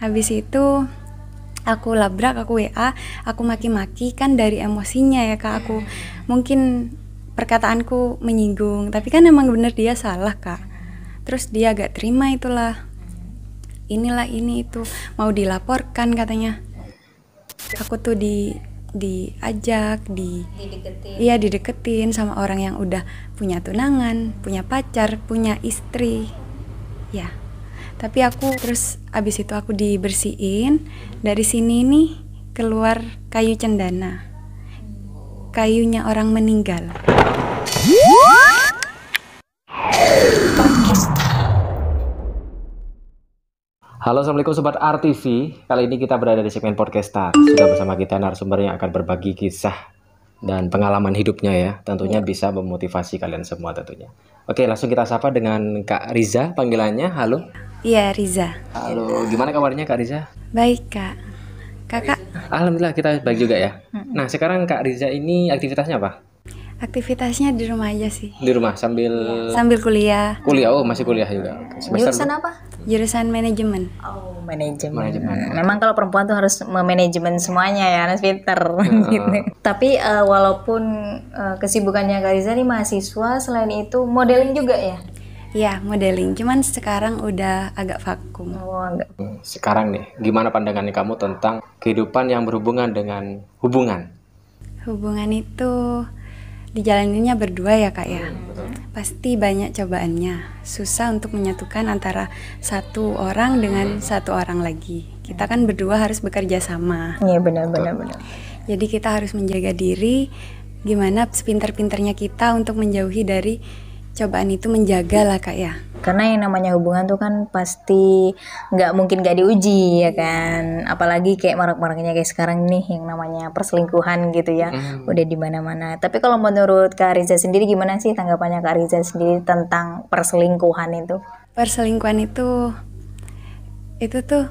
Habis itu aku labrak, aku WA, aku maki-maki kan dari emosinya ya Kak. Aku mungkin perkataanku menyinggung, tapi kan emang bener dia salah Kak. Terus dia gak terima itulah. Inilah ini itu mau dilaporkan katanya. Aku tuh diajak dideketin sama orang yang udah punya tunangan, punya pacar, punya istri. Ya. Tapi aku terus abis itu aku dibersihin. Dari sini nih keluar kayu cendana. Kayunya orang meninggal. Halo, assalamualaikum sobat RTV. Kali ini kita berada di segmen Podcastar. Sudah bersama kita narasumber yang akan berbagi kisah dan pengalaman hidupnya ya. Tentunya bisa memotivasi kalian semua tentunya. Oke, langsung kita sapa dengan Kak Riza panggilannya. Halo. Iya, Riza. Halo, gimana kabarnya Kak Riza? Baik Kak. Kakak? Alhamdulillah kita baik juga ya. Nah, sekarang Kak Riza ini aktivitasnya apa? Aktivitasnya di rumah aja sih. Di rumah sambil kuliah. Kuliah, oh masih kuliah juga. Jurusan apa? Jurusan manajemen. Oh, manajemen. Memang kalau perempuan tuh harus memanajemen semuanya ya, harus pinter gitu. Tapi walaupun kesibukannya Kak Riza nih mahasiswa, selain itu modeling juga ya? Iya, modeling. Cuman sekarang udah agak vakum. Oh, enggak. Sekarang nih, gimana pandangannya kamu tentang kehidupan yang berhubungan dengan hubungan? Hubungan itu dijalaninnya berdua ya Kak ya. Pasti banyak cobaannya. Susah untuk menyatukan antara satu orang dengan satu orang lagi. Kita kan berdua harus bekerja sama. Iya benar. Jadi kita harus menjaga diri. Gimana sepintar-pintarnya kita untuk menjauhi dari cobaan itu, menjaga lah Kak ya. Karena yang namanya hubungan tuh kan pasti nggak mungkin nggak diuji ya kan. Apalagi kayak marak-maraknya kayak sekarang nih yang namanya perselingkuhan gitu ya. Udah di mana-mana. Tapi kalau menurut Kak Riza sendiri gimana sih tanggapannya Kak Riza sendiri tentang perselingkuhan itu? Perselingkuhan itu tuh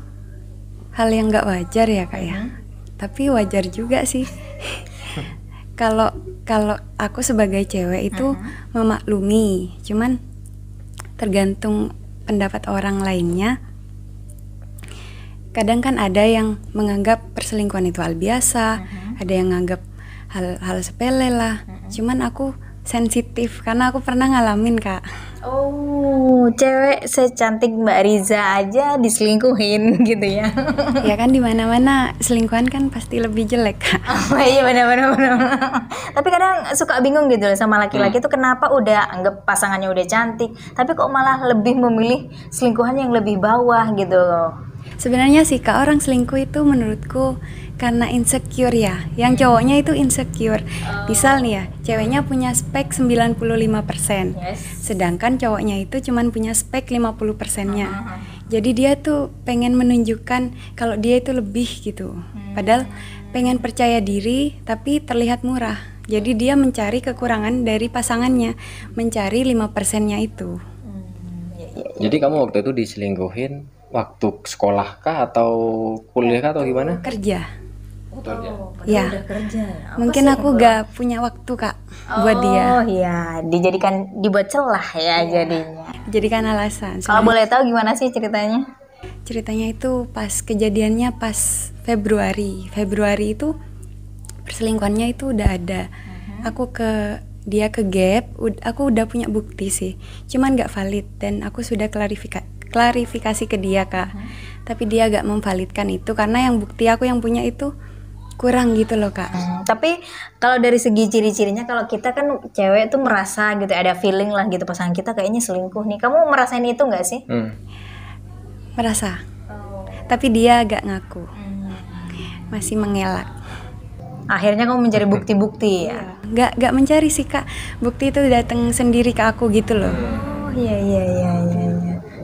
hal yang nggak wajar ya Kak ya. Tapi wajar juga sih. Kalau aku sebagai cewek itu memaklumi, cuman tergantung pendapat orang lainnya. Kadang kan ada yang menganggap perselingkuhan itu hal biasa, ada yang menganggap hal sepele lah. Cuman aku sensitif karena aku pernah ngalamin Kak. Oh, cewek secantik Mbak Riza aja diselingkuhin gitu ya? Ya kan di mana-mana selingkuhan kan pasti lebih jelek Kak. Oh iya benar. Tapi kadang suka bingung gitu loh sama laki-laki tuh kenapa udah anggap pasangannya udah cantik, tapi kok malah lebih memilih selingkuhan yang lebih bawah gitu loh. Sebenarnya sih Kak, orang selingkuh itu menurutku karena insecure ya. Yang cowoknya itu insecure. Misal nih ya, ceweknya punya spek 95%. Sedangkan cowoknya itu cuman punya spek 50%-nya. Jadi dia tuh pengen menunjukkan kalau dia itu lebih gitu. Padahal pengen percaya diri tapi terlihat murah. Jadi dia mencari kekurangan dari pasangannya, mencari 5%-nya itu. Jadi kamu waktu itu diselingkuhin waktu sekolah kah atau kuliah kah atau gimana? Kerja. Ya. Udah kerja. Mungkin aku gak punya waktu Kak buat dia. Oh iya, dibuat celah ya jadinya. Jadikan alasan. Kalau boleh tahu gimana sih ceritanya? Ceritanya itu pas kejadiannya pas Februari. Februari itu perselingkuhannya itu udah ada. Dia ke Gap, aku udah punya bukti sih. Cuman gak valid dan aku sudah klarifikasi ke dia Kak. Tapi dia gak memvalidkan itu karena yang bukti aku yang punya itu kurang gitu loh Kak. Tapi kalau dari segi ciri-cirinya, kalau kita kan cewek tuh merasa gitu, ada feeling lah gitu pasangan kita kayaknya selingkuh nih. Kamu merasain itu gak sih? Merasa. Tapi dia gak ngaku. Masih mengelak. Akhirnya kamu mencari bukti-bukti ya? Gak mencari sih Kak. Bukti itu datang sendiri ke aku gitu loh. Oh iya.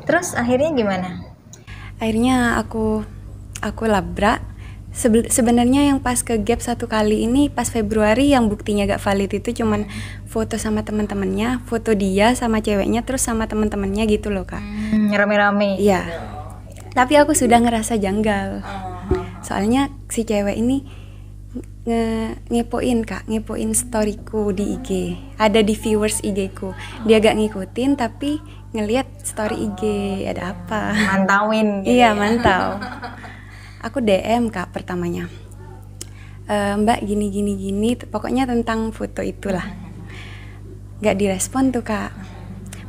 Terus akhirnya gimana? Akhirnya aku labrak. Sebenarnya yang pas ke Gap satu kali ini pas Februari yang buktinya gak valid itu cuman foto sama teman-temannya, foto dia sama ceweknya terus sama teman-temannya gitu loh Kak. Rame-rame. Iya. Tapi aku sudah ngerasa janggal. Soalnya si cewek ini ngepoin storyku di IG. Ada di viewers IG ku. Dia gak ngikutin tapi ngelihat story IG ada apa. Mantauin gitu. Iya, ya? mantau. aku DM Kak pertamanya. Mbak gini gini gini, pokoknya tentang foto itulah. Gak direspon tuh Kak.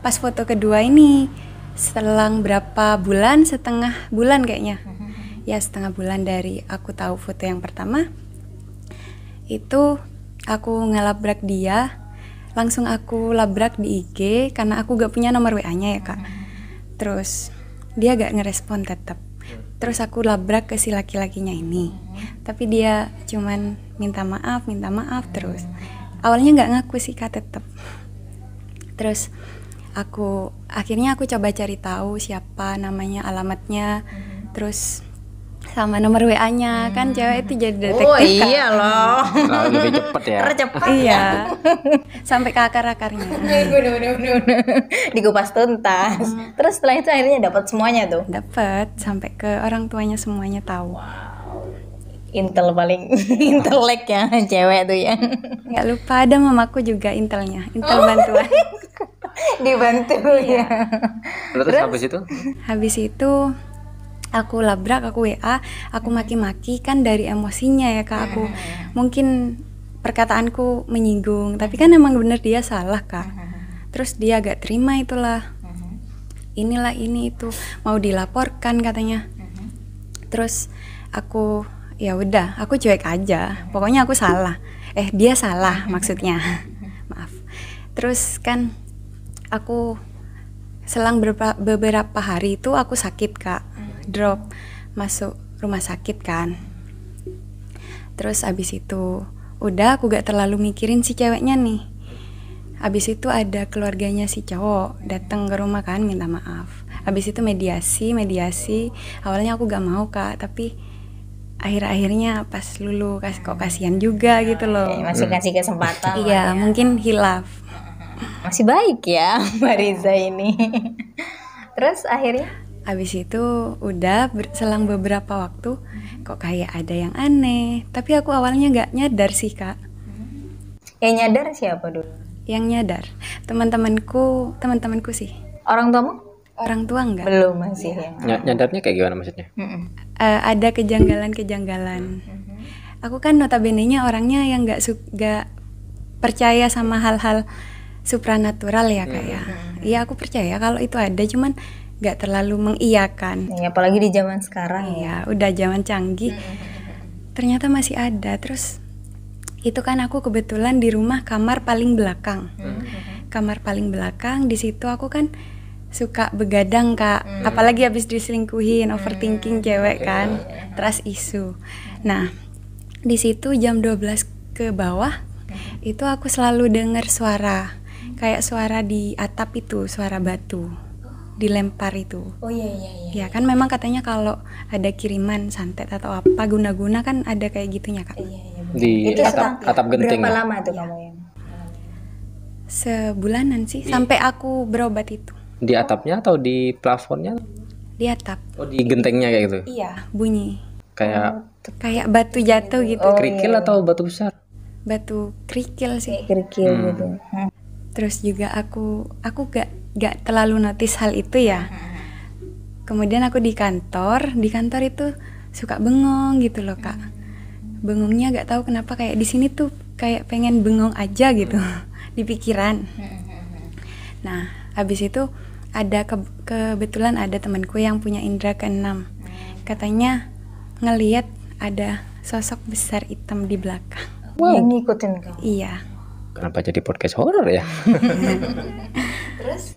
Pas foto kedua ini, selang berapa bulan, setengah bulan kayaknya. Ya setengah bulan dari aku tahu foto yang pertama, itu aku ngelabrak dia, langsung aku labrak di IG karena aku gak punya nomor WA-nya ya Kak. Terus dia gak ngerespon tetap. Terus aku labrak ke si laki-lakinya ini, tapi dia cuman minta maaf terus. Awalnya nggak ngaku sih Kak tetap. Terus akhirnya aku coba cari tahu siapa namanya, alamatnya, terus sama nomor WA-nya. Kan cewek itu jadi detektif Oh Kak. iya loh. Nah, lebih cepet ya. Tercepat. Iya. Sampai ke akar-akarnya. Bener. Dikupas tuntas. Terus setelah itu akhirnya dapat semuanya tuh. Dapat sampai ke orang tuanya semuanya tahu. Intel paling intelek ya cewek tuh ya. Nggak lupa ada mamaku juga intelnya, intel bantuan. Dibantu ya. Terus habis itu? Habis itu aku labrak, aku WA, aku maki-maki kan dari emosinya ya Kak. Aku mungkin perkataanku menyinggung, tapi kan emang bener dia salah Kak. Terus dia gak terima itulah. Inilah ini itu mau dilaporkan katanya. Terus aku ya udah, aku cuek aja. Pokoknya aku salah. Dia salah maksudnya. Maaf. Terus kan aku selang beberapa hari itu aku sakit Kak. Drop masuk rumah sakit kan. Terus abis itu udah aku gak terlalu mikirin si ceweknya nih. Abis itu ada keluarganya si cowok datang ke rumah kan minta maaf. Abis itu mediasi. Awalnya aku gak mau Kak, tapi akhir-akhirnya pas lulu kok kasihan juga gitu loh. Masih kasih kesempatan. Iya, mungkin hilaf. Masih baik ya Mbak Riza ini. Terus akhirnya Abis itu udah selang beberapa waktu kok kayak ada yang aneh. Tapi aku awalnya gak nyadar sih Kak. yang nyadar siapa dulu? Yang nyadar teman-temanku sih. Orang tuamu? Orang tua enggak. Belum masih ya. Nyadarnya kayak gimana maksudnya? Ada kejanggalan. Aku kan notabene-nya orangnya yang gak percaya sama hal-hal supranatural ya Kak ya. Iya aku percaya kalau itu ada, cuman gak terlalu mengiyakan. Ya, apalagi di zaman sekarang ya. Udah zaman canggih. Ternyata masih ada. Terus itu kan aku kebetulan di rumah kamar paling belakang. Kamar paling belakang, di situ aku kan suka begadang Kak. Apalagi habis diselingkuhin, overthinking cewek kan. Trust issue. Nah, di situ jam 12 ke bawah itu aku selalu dengar suara. Kayak suara di atap itu, suara batu dilempar itu. Oh iya. Ya kan memang katanya kalau ada kiriman santet atau apa guna-guna kan ada kayak gitunya Kak. Iya. Di Itu atap genting. berapa lama tuh kamu yang? Sebulanan sih sampai aku berobat itu. Di atapnya atau di plafonnya? Di atap. Oh, di gentengnya kayak gitu. Iya, bunyi. Kayak Batu jatuh gitu. kerikil atau batu besar? Batu kerikil sih. Kerikil gitu. Terus juga aku gak terlalu notice hal itu ya. Kemudian aku di kantor itu suka bengong gitu loh Kak. Bengongnya gak tahu kenapa kayak di sini tuh kayak pengen bengong aja gitu di pikiran. Nah, habis itu ada kebetulan ada temanku yang punya indera keenam. Katanya ngelihat ada sosok besar hitam di belakang. Yang ngikutin kamu. Iya. Kenapa jadi podcast horor ya? Terus.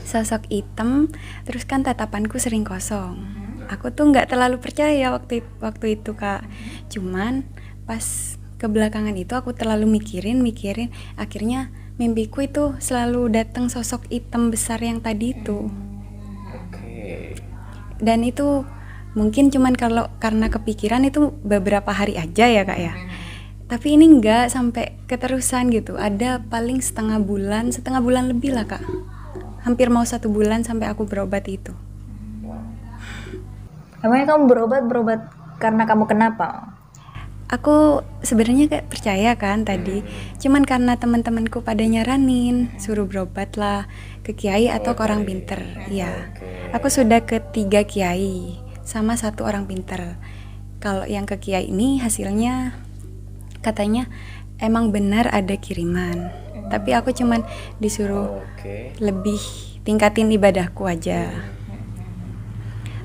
Sosok hitam, terus kan tatapanku sering kosong. Aku tuh nggak terlalu percaya waktu itu Kak. Cuman pas kebelakangan itu aku terlalu mikirin, akhirnya mimpiku itu selalu datang sosok hitam besar yang tadi itu. Dan itu mungkin cuman karena kepikiran itu beberapa hari aja ya Kak ya. Tapi ini enggak sampai keterusan gitu. Ada paling setengah bulan lebih lah Kak. Hampir mau 1 bulan sampai aku berobat itu. Emangnya kamu berobat karena kamu kenapa? Aku sebenarnya kayak percaya kan tadi. Cuman karena teman-temanku pada nyaranin, suruh berobat lah ke kiai atau ke orang pinter. Iya. Aku sudah ke 3 kiai sama 1 orang pinter. kalau yang ke Kiai ini hasilnya katanya emang benar ada kiriman, tapi aku cuman disuruh lebih tingkatin ibadahku aja.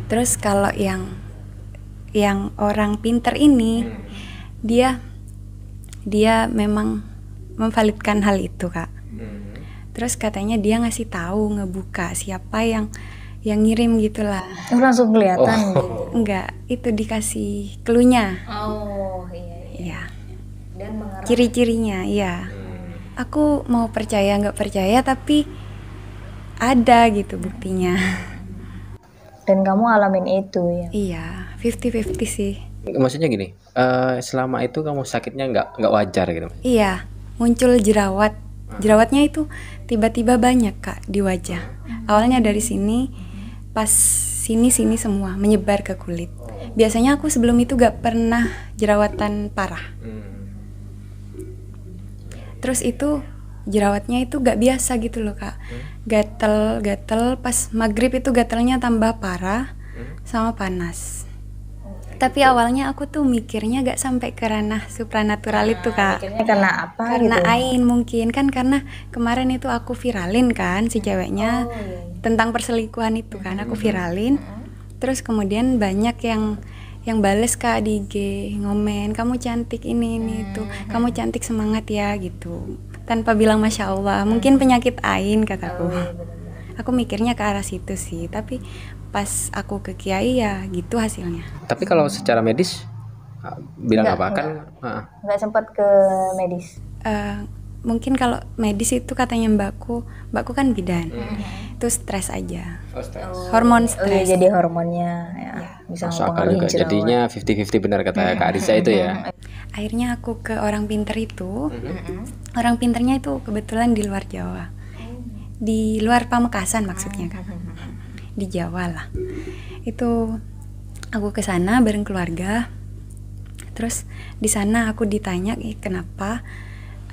Terus kalau yang orang pinter ini dia memang memvalidkan hal itu, Kak. Terus katanya dia ngasih tahu, ngebuka siapa yang ngirim gitulah. Langsung kelihatan gitu. Enggak, itu dikasih cluenya. Oh iya. Iya. Dan mengarah. Ciri-cirinya, iya. Aku mau percaya nggak percaya tapi ada gitu buktinya. Dan kamu alamin itu ya? Iya, 50-50 sih. Maksudnya gini, selama itu kamu sakitnya nggak wajar gitu? Iya, muncul jerawat. Jerawatnya itu tiba-tiba banyak, Kak, di wajah. Awalnya dari sini, pas sini semua menyebar ke kulit. Biasanya aku sebelum itu gak pernah jerawatan parah. Terus itu jerawatnya itu gak biasa gitu loh, Kak. Gatel pas maghrib itu gatelnya tambah parah sama panas. Tapi awalnya aku tuh mikirnya gak sampai ke ranah supranatural itu, Kak. Mikirnya karena apa? Karena gitu? Ain mungkin kan, karena kemarin itu aku viralin kan si ceweknya tentang perselingkuhan itu kan, aku viralin. Terus kemudian banyak yang bales, Kak, di IG, ngomen kamu cantik ini itu, kamu cantik, semangat ya gitu, tanpa bilang masya Allah. Mungkin penyakit Ain, kataku. Aku mikirnya ke arah situ sih, tapi pas aku ke Kiai ya gitu hasilnya. Tapi kalau secara medis bilang apa kan? Nggak sempat ke medis. Mungkin kalau medis itu katanya mbakku kan bidan, itu stres aja. Hormon stres. Oh iya, jadi hormonnya ya, bisa mempengaruhi jerawat. Jadinya 50-50 benar kata Kak Arisa itu ya. Akhirnya aku ke orang pinter itu. Orang pinternya itu kebetulan di luar Jawa, di luar Pamekasan maksudnya, Kak. Di Jawa lah. Itu aku ke sana bareng keluarga. Terus di sana aku ditanya kenapa.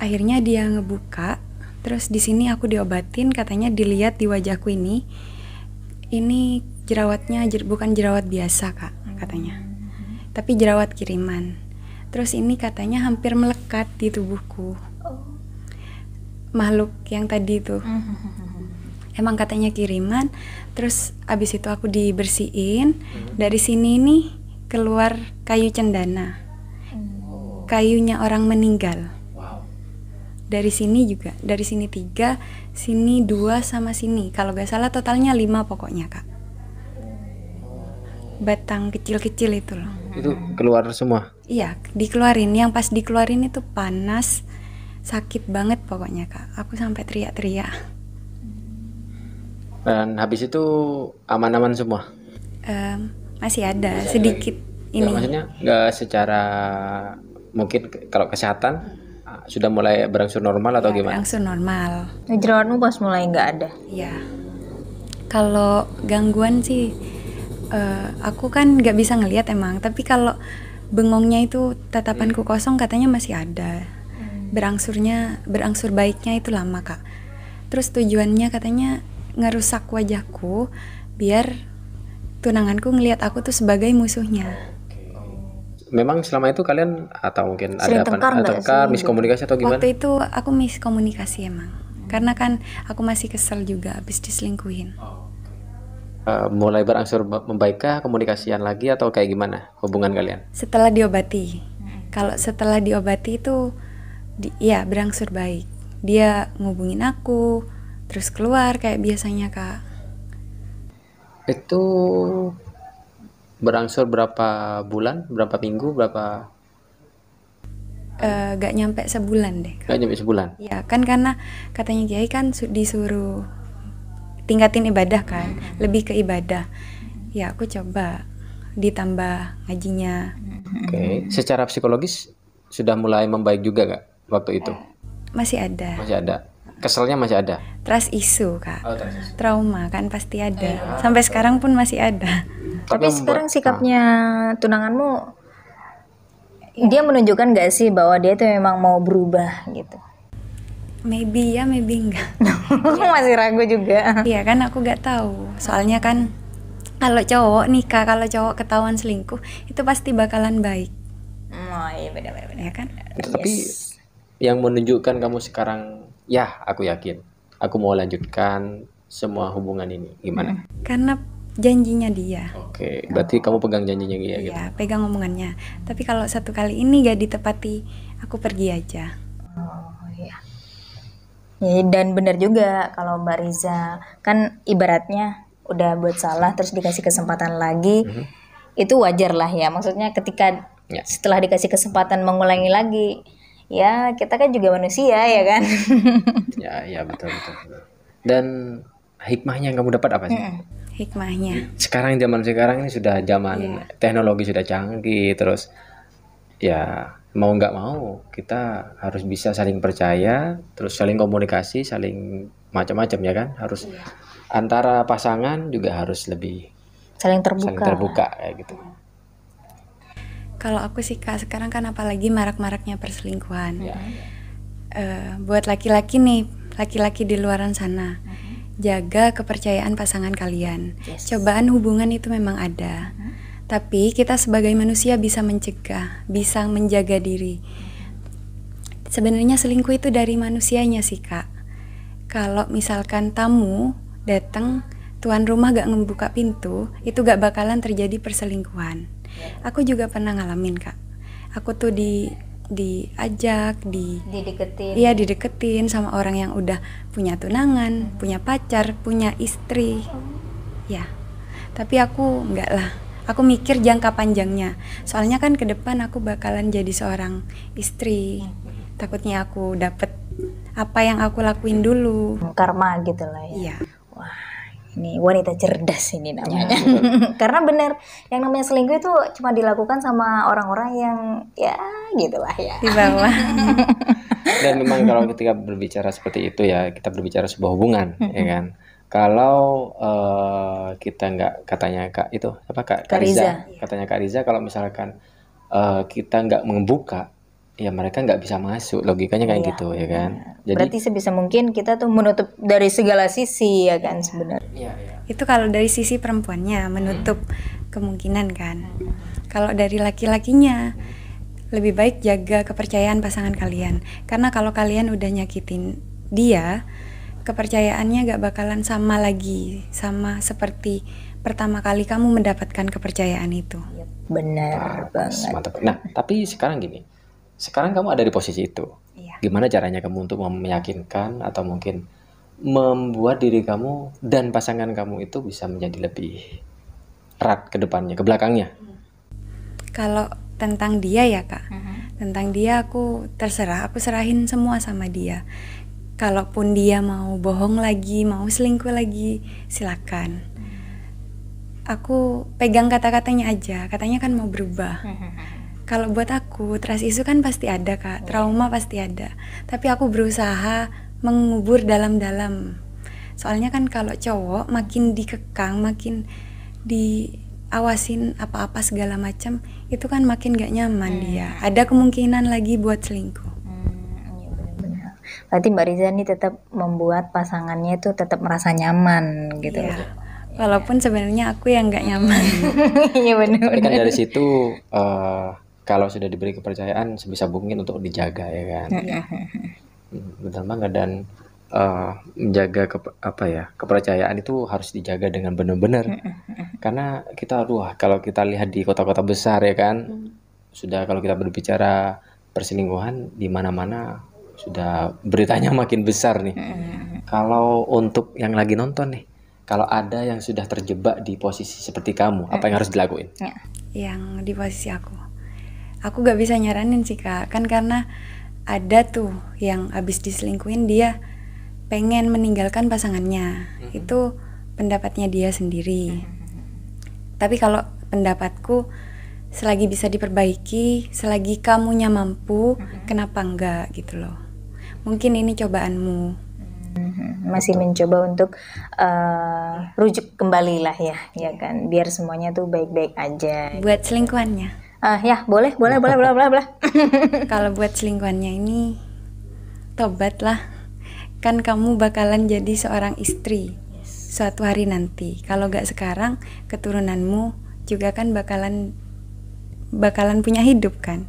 Akhirnya dia ngebuka. Terus di sini aku diobatin, katanya dilihat di wajahku ini jerawatnya bukan jerawat biasa, Kak, katanya. Tapi jerawat kiriman. Terus ini katanya hampir melekat di tubuhku. Makhluk yang tadi itu. Emang katanya kiriman. Terus abis itu aku dibersihin. Dari sini nih keluar kayu cendana, kayunya orang meninggal. Dari sini juga, dari sini 3, sini 2, sama sini. Kalau gak salah totalnya 5 pokoknya, Kak. Batang kecil-kecil itu loh. Itu keluar semua? Iya, dikeluarin. Yang pas dikeluarin itu panas, sakit banget pokoknya, Kak. Aku sampai teriak-teriak. Dan habis itu aman-aman semua? Masih ada sedikit ini. Maksudnya nggak secara, mungkin kalau kesehatan sudah mulai berangsur normal atau gimana? Berangsur normal. Jerawatmu pas mulai nggak ada? Iya. Kalau gangguan sih, aku kan nggak bisa ngelihat emang. Tapi kalau bengongnya itu, tatapanku kosong, katanya masih ada. Berangsur baiknya itu lama, Kak. Terus tujuannya katanya ngerusak wajahku biar tunanganku ngelihat aku tuh sebagai musuhnya. Memang selama itu kalian atau mungkin sering ada tengkar, miskomunikasi atau gimana? Waktu itu aku miskomunikasi emang. Karena kan aku masih kesel juga habis diselingkuhin. Mulai berangsur membaikkah, komunikasian lagi atau kayak gimana hubungan kalian? Setelah diobati. Kalau setelah diobati itu ya berangsur baik. Dia ngubungin aku, terus keluar kayak biasanya, Kak. Itu berangsur berapa bulan, berapa minggu, berapa? Gak nyampe sebulan deh, Kak. Gak nyampe sebulan? Ya kan, karena katanya Kiai kan disuruh tingkatin ibadah kan, lebih ke ibadah. Ya aku coba ditambah ngajinya. Oke. Secara psikologis sudah mulai membaik juga gak waktu itu? Masih ada. Masih ada. Keselnya masih ada. Trust issue, Kak. Trauma kan pasti ada. Sampai sekarang pun masih ada. Tapi sekarang sikapnya tunanganmu, dia menunjukkan gak sih bahwa dia tuh memang mau berubah gitu? Maybe ya, maybe enggak. Masih ragu juga. Iya kan, aku gak tahu. Soalnya kan Kalau cowok nih Kak, kalau cowok ketahuan selingkuh itu pasti bakalan baik, Oh iya, beda. ya kan? Tapi yang menunjukkan kamu sekarang, ya aku yakin, aku mau lanjutkan semua hubungan ini, gimana? Karena janjinya dia. Oke, berarti kamu pegang janjinya dia gitu. Iya, pegang omongannya. Tapi kalau satu kali ini gak ditepati, aku pergi aja. Oh iya. Ya, dan benar juga kalau Mbak Riza kan ibaratnya udah buat salah terus dikasih kesempatan lagi, itu wajar lah ya. Maksudnya ketika Ya. setelah dikasih kesempatan mengulangi lagi, ya kita kan juga manusia ya kan. Ya betul. Dan hikmahnya yang kamu dapat apa sih? Hikmahnya. Sekarang zaman sekarang ini sudah zaman teknologi sudah canggih, terus ya mau nggak mau kita harus bisa saling percaya, terus saling komunikasi, saling macam-macam ya kan, harus antara pasangan juga harus lebih Saling saling terbuka kayak gitu. Kalau aku sih Kak, sekarang kan apalagi marak-maraknya perselingkuhan. Ya. Buat laki-laki nih, laki-laki di luaran sana, jaga kepercayaan pasangan kalian. Cobaan hubungan itu memang ada, tapi kita sebagai manusia bisa mencegah, bisa menjaga diri. Sebenarnya selingkuh itu dari manusianya sih Kak. Kalau misalkan tamu datang, tuan rumah gak ngebuka pintu, itu gak bakalan terjadi perselingkuhan. Aku juga pernah ngalamin Kak. Aku tuh diajak, dideketin sama orang yang udah punya tunangan, punya pacar, punya istri. Ya, tapi aku enggak lah. Aku mikir jangka panjangnya. Soalnya kan ke depan aku bakalan jadi seorang istri. Takutnya aku dapet apa yang aku lakuin dulu. karma gitu lah ya. Iya. Ini wanita cerdas ini namanya. Karena benar yang namanya selingkuh itu cuma dilakukan sama orang-orang yang ya gitulah ya. Di bawah. Dan memang kalau ketika berbicara seperti itu ya, kita berbicara sebuah hubungan, ya kan. Kalau kita nggak, katanya Kak itu apa Kak Riza, katanya Kak Riza, kalau misalkan kita nggak membuka, ya mereka nggak bisa masuk, logikanya kayak gitu ya kan. Jadi Berarti sebisa mungkin kita tuh menutup dari segala sisi ya kan sebenarnya. Itu kalau dari sisi perempuannya menutup kemungkinan kan. Kalau dari laki-lakinya lebih baik jaga kepercayaan pasangan kalian. Karena kalau kalian udah nyakitin dia, kepercayaannya gak bakalan sama lagi, sama seperti pertama kali kamu mendapatkan kepercayaan itu. Benar banget. mantap. Nah, tapi sekarang gini. Sekarang kamu ada di posisi itu. Iya. Gimana caranya kamu untuk meyakinkan atau mungkin membuat diri kamu dan pasangan kamu itu bisa menjadi lebih erat ke depannya, ke belakangnya? Kalau tentang dia ya Kak, tentang dia aku terserah, aku serahin semua sama dia. Kalaupun dia mau bohong lagi, mau selingkuh lagi, silakan. Aku pegang kata-katanya aja, katanya kan mau berubah. Kalau buat aku, trust issue kan pasti ada Kak, trauma pasti ada. Tapi aku berusaha mengubur dalam-dalam. Soalnya kan kalau cowok makin dikekang, makin diawasin apa-apa segala macam, itu kan makin gak nyaman dia. Ada kemungkinan lagi buat selingkuh. Iya benar-benar. Berarti Mbak Riza ini tetap membuat pasangannya itu tetap merasa nyaman gitu. Iya. Walaupun sebenarnya aku yang gak nyaman. Iya benar. Tapi kan dari situ kalau sudah diberi kepercayaan sebisa mungkin untuk dijaga ya kan. Benar banget. Dan menjaga kepercayaan itu harus dijaga dengan benar-benar. Karena kita kalau kita lihat di kota-kota besar ya kan, sudah kalau kita berbicara perselingkuhan di mana-mana sudah beritanya makin besar nih. Kalau untuk yang lagi nonton nih, kalau ada yang sudah terjebak di posisi seperti kamu, apa yang harus dilakuin? Yang di posisi aku gak bisa nyaranin sih Kak, kan karena ada tuh yang abis diselingkuhin dia pengen meninggalkan pasangannya. Itu pendapatnya dia sendiri. Tapi kalau pendapatku, selagi bisa diperbaiki, selagi kamunya mampu, kenapa enggak gitu loh. Mungkin ini cobaanmu. Masih mencoba untuk rujuk kembali lah ya kan, biar semuanya tuh baik-baik aja. Buat selingkuhannya. Ya boleh. Kalau buat selingkuhannya ini, tobat lah. Kan kamu bakalan jadi seorang istri. suatu hari nanti. Kalau nggak sekarang, keturunanmu juga kan bakalan punya hidup kan.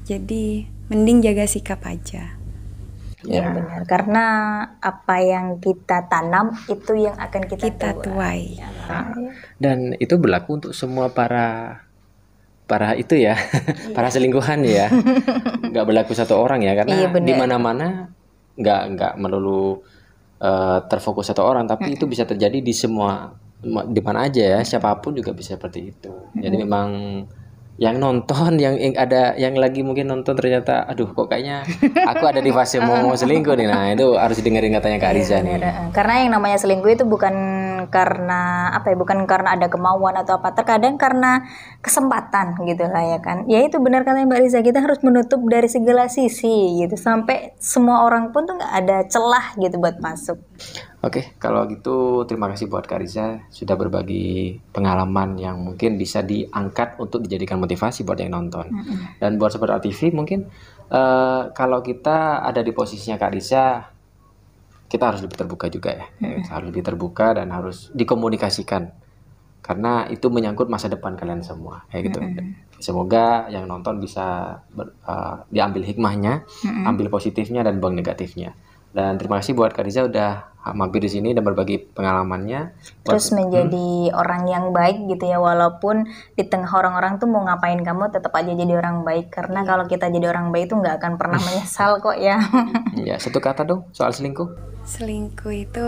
Jadi mending jaga sikap aja. Iya benar, karena apa yang kita tanam itu yang akan kita tuai. Dan itu berlaku untuk semua para itu ya, para selingkuhan ya. Nggak berlaku satu orang ya, karena di mana-mana nggak melulu terfokus satu orang, tapi itu bisa terjadi di semua, di mana aja ya, siapapun juga bisa seperti itu. Jadi memang yang nonton, yang ada yang lagi mungkin nonton ternyata aduh kok kayaknya aku ada di fase mau selingkuh nih, nah itu harus dengerin katanya Kak Ariza nih. Karena yang namanya selingkuh itu bukan karena apa ya, bukan karena ada kemauan atau apa, terkadang karena kesempatan gitu lah ya kan. Ya itu benar katanya Mbak Riza, kita harus menutup dari segala sisi gitu sampai semua orang pun tuh nggak ada celah gitu buat masuk. Oke, kalau gitu terima kasih buat Kak Riza sudah berbagi pengalaman yang mungkin bisa diangkat untuk dijadikan motivasi buat yang nonton. Dan buat Sobat RTV mungkin kalau kita ada di posisinya Kak Riza, kita harus lebih terbuka juga ya. Harus lebih terbuka dan harus dikomunikasikan. Karena itu menyangkut masa depan kalian semua, kayak gitu. Semoga yang nonton bisa diambil hikmahnya, ambil positifnya dan buang negatifnya. Dan terima kasih buat Kak Riza udah mampir di sini dan berbagi pengalamannya. Terus menjadi orang yang baik gitu ya, walaupun di tengah orang-orang tuh mau ngapain kamu tetap aja jadi orang baik. Karena kalau kita jadi orang baik itu nggak akan pernah menyesal kok ya. Ya, satu kata dong soal selingkuh. Selingkuh itu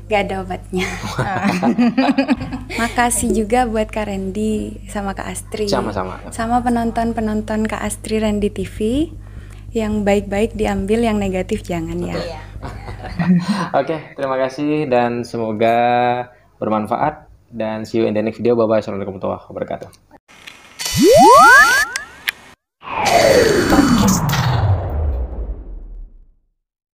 gak ada obatnya. Makasih juga buat Kak Randy sama Kak Astri. Sama-sama. Sama penonton Kak Astri Randy TV. Yang baik-baik diambil, yang negatif jangan ya. Oke, terima kasih dan semoga bermanfaat dan see you in the next video. Bye bye. Assalamualaikum warahmatullahi wabarakatuh.